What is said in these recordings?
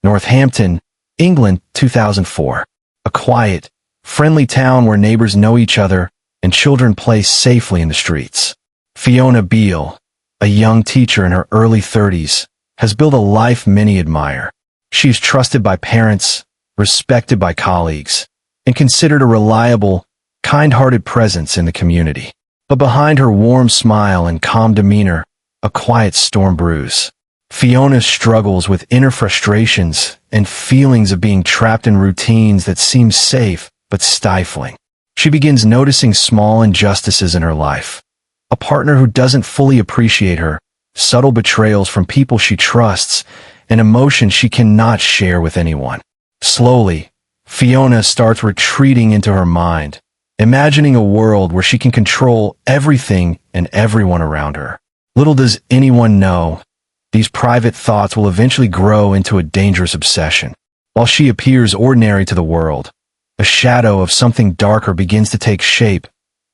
Northampton, England, 2004. A quiet, friendly town where neighbors know each other and children play safely in the streets. Fiona Beal, a young teacher in her early 30s, has built a life many admire. She is trusted by parents, respected by colleagues, and considered a reliable, kind-hearted presence in the community. But behind her warm smile and calm demeanor, a quiet storm brews. Fiona struggles with inner frustrations and feelings of being trapped in routines that seem safe but stifling. She begins noticing small injustices in her life. A partner who doesn't fully appreciate her, subtle betrayals from people she trusts, and emotions she cannot share with anyone. Slowly, Fiona starts retreating into her mind, imagining a world where she can control everything and everyone around her. Little does anyone know, these private thoughts will eventually grow into a dangerous obsession. While she appears ordinary to the world, a shadow of something darker begins to take shape,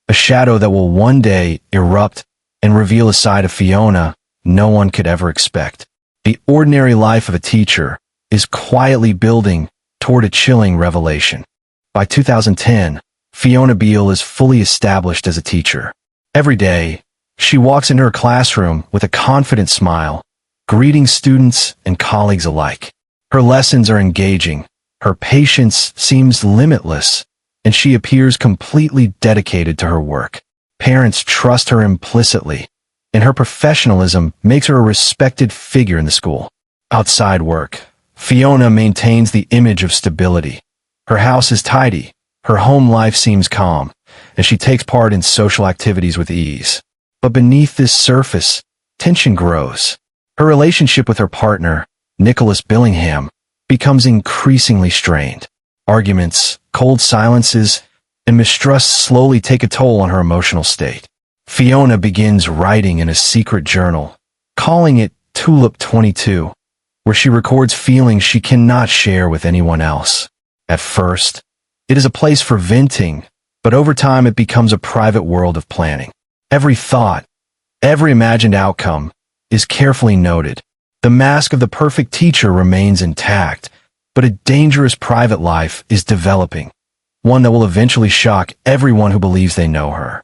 a shadow that will one day erupt and reveal a side of Fiona no one could ever expect. The ordinary life of a teacher is quietly building toward a chilling revelation. By 2010, Fiona Beal is fully established as a teacher. Every day, she walks into her classroom with a confident smile, greeting students and colleagues alike. Her lessons are engaging, her patience seems limitless, and she appears completely dedicated to her work. Parents trust her implicitly, and her professionalism makes her a respected figure in the school. Outside work, Fiona maintains the image of stability. Her house is tidy, her home life seems calm, and she takes part in social activities with ease. But beneath this surface, tension grows. Her relationship with her partner, Nicholas Billingham, becomes increasingly strained. Arguments, cold silences, and mistrust slowly take a toll on her emotional state. Fiona begins writing in a secret journal, calling it Tulip 22, where she records feelings she cannot share with anyone else. At first, it is a place for venting, but over time it becomes a private world of planning. Every thought, every imagined outcome, is carefully noted. The mask of the perfect teacher remains intact, but a dangerous private life is developing, one that will eventually shock everyone who believes they know her.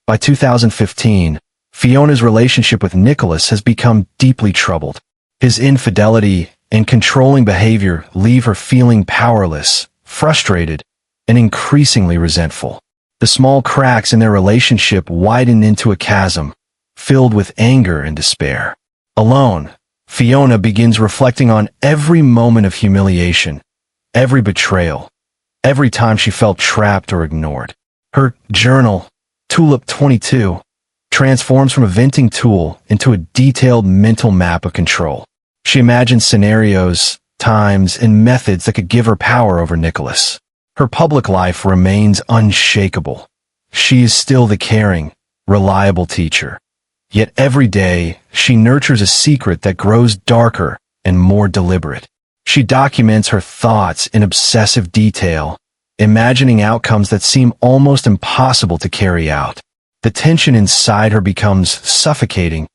By 2015, Fiona's relationship with Nicholas has become deeply troubled. His infidelity and controlling behavior leave her feeling powerless, frustrated, and increasingly resentful. The small cracks in their relationship widen into a chasm, filled with anger and despair. Alone, Fiona begins reflecting on every moment of humiliation, every betrayal, every time she felt trapped or ignored. Her journal, Tulip 22, transforms from a venting tool into a detailed mental map of control. She imagines scenarios, times, and methods that could give her power over Nicholas. Her public life remains unshakable. She is still the caring, reliable teacher. Yet every day, she nurtures a secret that grows darker and more deliberate. She documents her thoughts in obsessive detail, imagining outcomes that seem almost impossible to carry out. The tension inside her becomes suffocating,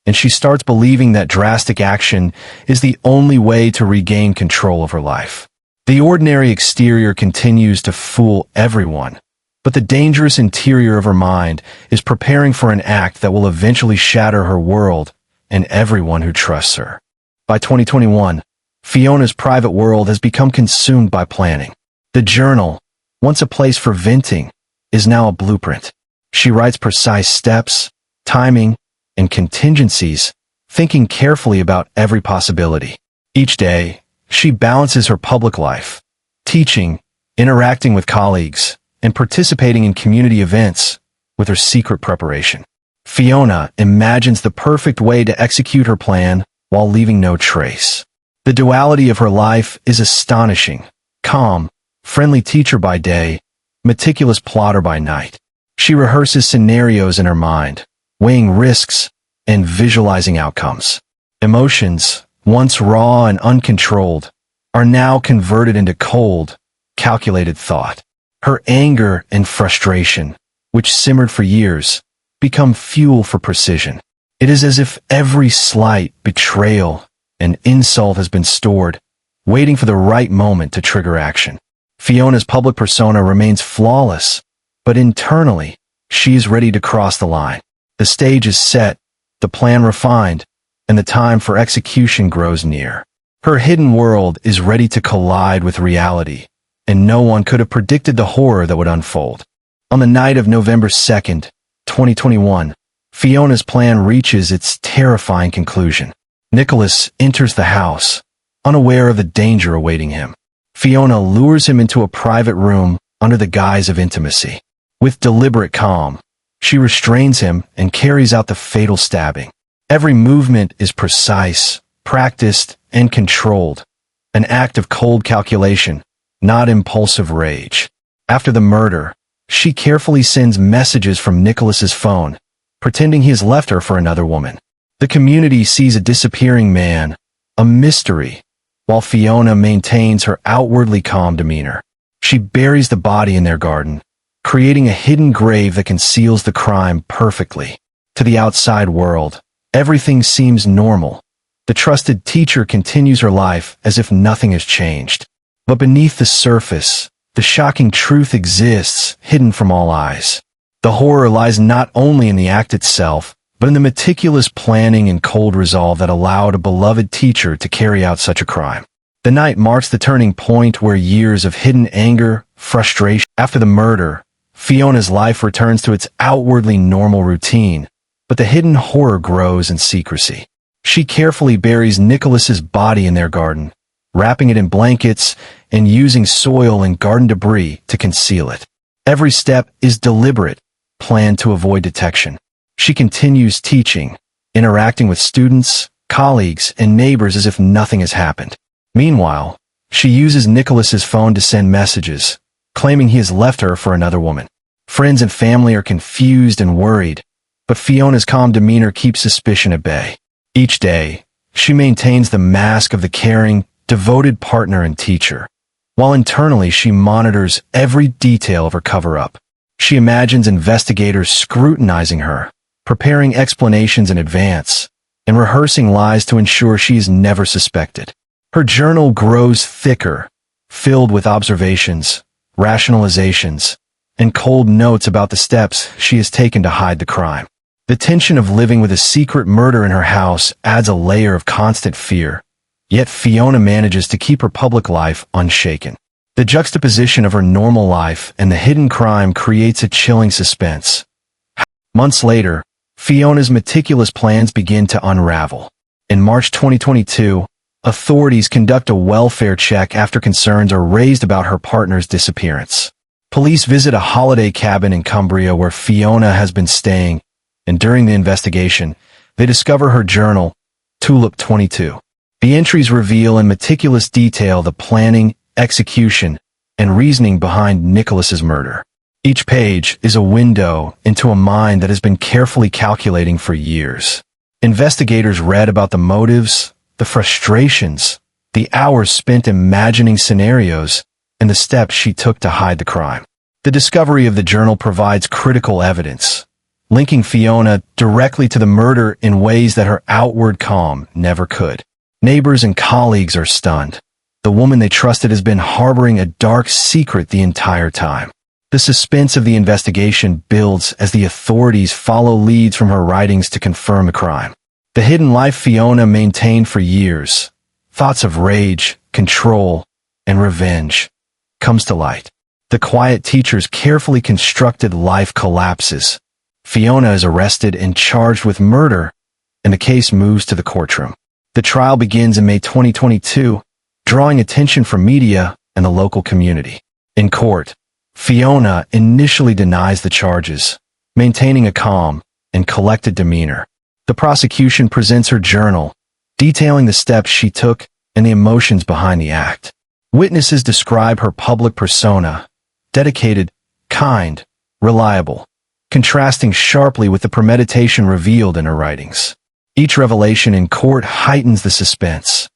and she starts believing that drastic action is the only way to regain control of her life. The ordinary exterior continues to fool everyone, but the dangerous interior of her mind is preparing for an act that will eventually shatter her world and everyone who trusts her. By 2021, Fiona's private world has become consumed by planning. The journal, once a place for venting, is now a blueprint. She writes precise steps, timing, and contingencies, thinking carefully about every possibility. Each day, she balances her public life, teaching, interacting with colleagues, and participating in community events with her secret preparation. Fiona imagines the perfect way to execute her plan while leaving no trace. The duality of her life is astonishing. Calm, friendly teacher by day, meticulous plotter by night. She rehearses scenarios in her mind, weighing risks and visualizing outcomes. Emotions, once raw and uncontrolled, are now converted into cold, calculated thought. Her anger and frustration, which simmered for years, become fuel for precision. It is as if every slight, betrayal, and insult has been stored, waiting for the right moment to trigger action. Fiona's public persona remains flawless, but internally, she is ready to cross the line. The stage is set, the plan refined, and the time for execution grows near. Her hidden world is ready to collide with reality, and no one could have predicted the horror that would unfold. On the night of November 2nd, 2021, Fiona's plan reaches its terrifying conclusion. Nicholas enters the house, unaware of the danger awaiting him. Fiona lures him into a private room under the guise of intimacy. With deliberate calm, she restrains him and carries out the fatal stabbing. Every movement is precise, practiced, and controlled, an act of cold calculation, not impulsive rage. After the murder, she carefully sends messages from Nicholas's phone, pretending he has left her for another woman. The community sees a disappearing man, a mystery, while Fiona maintains her outwardly calm demeanor. She buries the body in their garden, creating a hidden grave that conceals the crime perfectly. To the outside world, everything seems normal. The trusted teacher continues her life as if nothing has changed. But beneath the surface, the shocking truth exists, hidden from all eyes. The horror lies not only in the act itself, but in the meticulous planning and cold resolve that allowed a beloved teacher to carry out such a crime. The night marks the turning point where years of hidden anger, frustration. After the murder, Fiona's life returns to its outwardly normal routine, but the hidden horror grows in secrecy. She carefully buries Nicholas's body in their garden, wrapping it in blankets and using soil and garden debris to conceal it. Every step is deliberate, planned to avoid detection. She continues teaching, interacting with students, colleagues, and neighbors as if nothing has happened. Meanwhile, she uses Nicholas's phone to send messages, claiming he has left her for another woman. Friends and family are confused and worried, but Fiona's calm demeanor keeps suspicion at bay. Each day, she maintains the mask of the caring, devoted partner and teacher, while internally she monitors every detail of her cover-up. She imagines investigators scrutinizing her, preparing explanations in advance, and rehearsing lies to ensure she is never suspected. Her journal grows thicker, filled with observations, rationalizations, and cold notes about the steps she has taken to hide the crime. The tension of living with a secret murder in her house adds a layer of constant fear, yet Fiona manages to keep her public life unshaken. The juxtaposition of her normal life and the hidden crime creates a chilling suspense. Months later, Fiona's meticulous plans begin to unravel. In March 2022, authorities conduct a welfare check after concerns are raised about her partner's disappearance. Police visit a holiday cabin in Cumbria where Fiona has been staying, and during the investigation, they discover her journal, Tulip 22. The entries reveal in meticulous detail the planning, execution, and reasoning behind Nicholas's murder. Each page is a window into a mind that has been carefully calculating for years. Investigators read about the motives, the frustrations, the hours spent imagining scenarios, and the steps she took to hide the crime. The discovery of the journal provides critical evidence, linking Fiona directly to the murder in ways that her outward calm never could. Neighbors and colleagues are stunned. The woman they trusted has been harboring a dark secret the entire time. The suspense of the investigation builds as the authorities follow leads from her writings to confirm the crime. The hidden life Fiona maintained for years, thoughts of rage, control, and revenge, comes to light. The quiet teacher's carefully constructed life collapses. Fiona is arrested and charged with murder, and the case moves to the courtroom. The trial begins in May 2022, drawing attention from media and the local community. In court, Fiona initially denies the charges, maintaining a calm and collected demeanor. The prosecution presents her journal, detailing the steps she took and the emotions behind the act. Witnesses describe her public persona, dedicated, kind, reliable, contrasting sharply with the premeditation revealed in her writings. Each revelation in court heightens the suspense.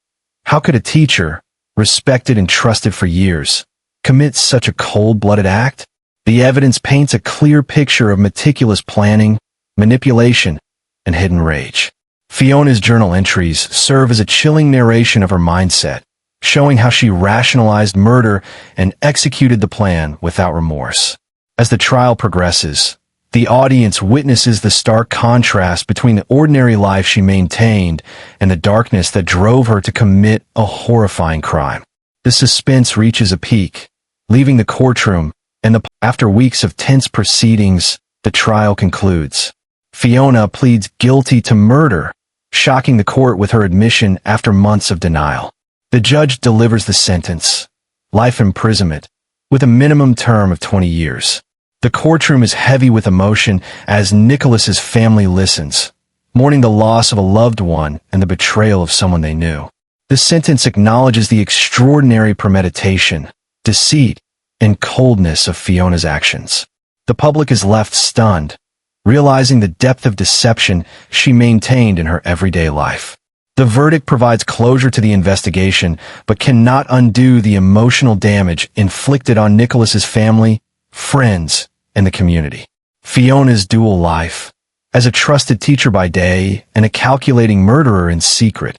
How could a teacher, respected and trusted for years, commit such a cold-blooded act? The evidence paints a clear picture of meticulous planning, manipulation, and hidden rage. Fiona's journal entries serve as a chilling narration of her mindset, showing how she rationalized murder and executed the plan without remorse. As the trial progresses, the audience witnesses the stark contrast between the ordinary life she maintained and the darkness that drove her to commit a horrifying crime. The suspense reaches a peak, leaving the courtroom, and after weeks of tense proceedings, the trial concludes. Fiona pleads guilty to murder, shocking the court with her admission after months of denial. The judge delivers the sentence, life imprisonment, with a minimum term of 20 years. The courtroom is heavy with emotion as Nicholas's family listens, mourning the loss of a loved one and the betrayal of someone they knew. The sentence acknowledges the extraordinary premeditation, deceit, and coldness of Fiona's actions. The public is left stunned, realizing the depth of deception she maintained in her everyday life. The verdict provides closure to the investigation, but cannot undo the emotional damage inflicted on Nicholas's family, friends, and the community. Fiona's dual life, as a trusted teacher by day and a calculating murderer in secret,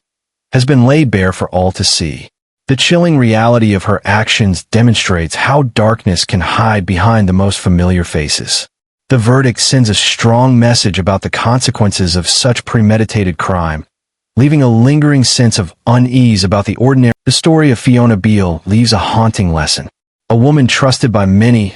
has been laid bare for all to see. The chilling reality of her actions demonstrates how darkness can hide behind the most familiar faces. The verdict sends a strong message about the consequences of such premeditated crime, leaving a lingering sense of unease about the ordinary. The story of Fiona Beal leaves a haunting lesson. A woman trusted by many,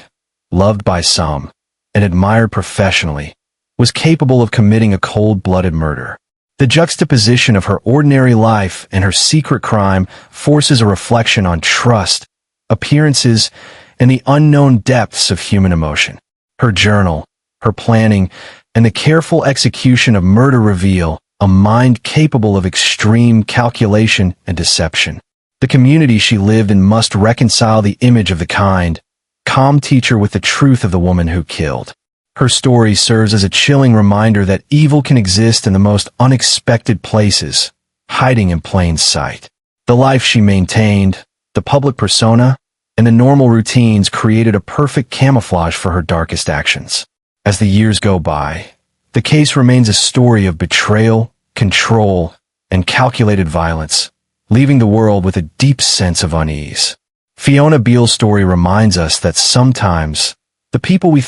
loved by some, and admired professionally, was capable of committing a cold-blooded murder. The juxtaposition of her ordinary life and her secret crime forces a reflection on trust, appearances, and the unknown depths of human emotion. Her journal, her planning, and the careful execution of murder reveal a mind capable of extreme calculation and deception. The community she lived in must reconcile the image of the kind, calm teacher with the truth of the woman who killed. Her story serves as a chilling reminder that evil can exist in the most unexpected places, hiding in plain sight. The life she maintained, the public persona, and the normal routines created a perfect camouflage for her darkest actions. As the years go by, the case remains a story of betrayal, control, and calculated violence, leaving the world with a deep sense of unease. Fiona Beal's story reminds us that sometimes the people we